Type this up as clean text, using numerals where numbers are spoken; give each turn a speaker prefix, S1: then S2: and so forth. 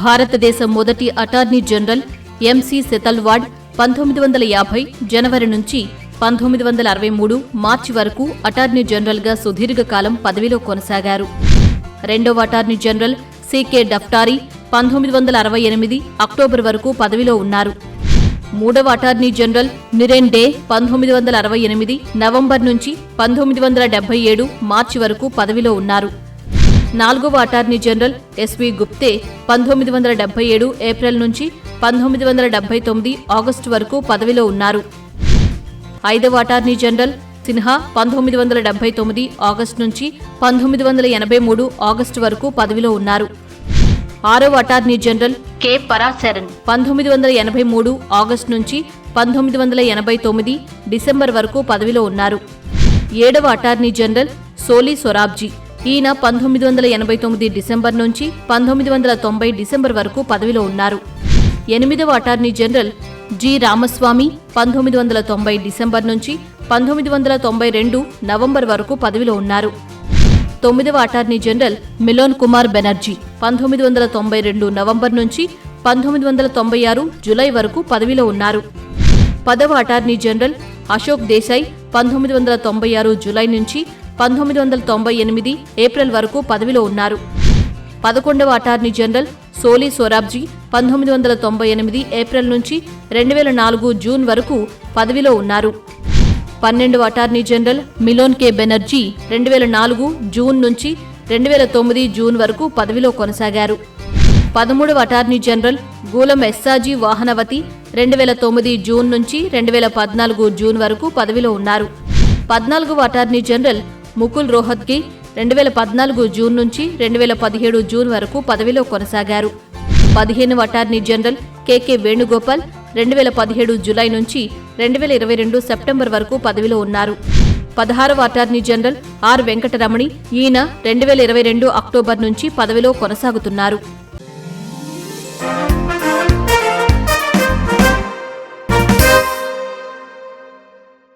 S1: భారతదేశ మొదటి attorney general MC Setalvad 1950 జనవరి నుంచి 1963 మార్చి వరకు అటార్నీ జనరల్గా సుదీర్ఘకాలం పదవిలో కొనసాగారు. రెండవ అటార్నీ జనరల్ సికే డఫ్టారీ 1968 అక్టోబర్ వరకు పదవిలో ఉన్నారు. మూడవ attorney general Niren De 1968 November నుంచి 1977 మార్చి వరకు పదవిలో ఉన్నారు. నాలుగవ అటార్నీ జనరల్ ఎస్వి గుప్తే 1977 ఏప్రిల్ నుంచి 1979 ఆగస్టు వరకు పదవిలో ఉన్నారు. ఐదవ అటార్నీ జనరల్ సిన్హా 1979 ఆగస్టు నుంచి 1983 ఆగస్టు వరకు పదవిలో ఉన్నారు. ఆరవ attorney general K Parasaran 1983 August నుంచి 1989 డిసెంబర్ వరకు పదవిలో ఉన్నారు. ఏడవ అటార్నీ జనరల్ సోలీ సొరాబ్జీ ఈయన 1989 డిసెంబర్ నుంచి 1990 డిసెంబర్ వరకు పదవిలో ఉన్నారు. ఎనిమిదవ attorney general G Ramaswamy 1990 December నుంచి 1992 నవంబర్ వరకు పదవిలో ఉన్నారు. తొమ్మిదవ attorney general melon Kumar Banerjee 1992 November నుంచి 1996 జులై వరకు పదవిలో ఉన్నారు. పదవ attorney general Ashok Desai 1996 July నుంచి 1998 ఏప్రిల్ వరకు పదవిలో ఉన్నారు. 11వ attorney general solely Sorabji 1998 April నుంచి 2004 జూన్ వరకు పదవిలో ఉన్నారు. 12వ అటార్నీ జనరల్ మిలోన్ కే బెనర్జీ 2004 జూన్ నుంచి 2009 జూన్ వరకు పదవిలో కొనసాగారు. 13వ attorney general Goolam Essaji Vahanvati 2009 June నుంచి 2014 జూన్ వరకు పదవిలో ఉన్నారు. 14వ attorney general Mukul Rohatgi 2014 June నుంచి 2017 జూన్ వరకు పదవిలో కొనసాగారు. 15వ attorney general K K Venugopal 2017 July నుంచి 2022 సెప్టెంబర్ వరకు పదవిలో ఉన్నారు. 16వ అటార్నీ జనరల్ ఆర్ వెంకటరమణి ఈయన 2022 అక్టోబర్ నుంచి పదవిలో కొనసాగుతున్నారు.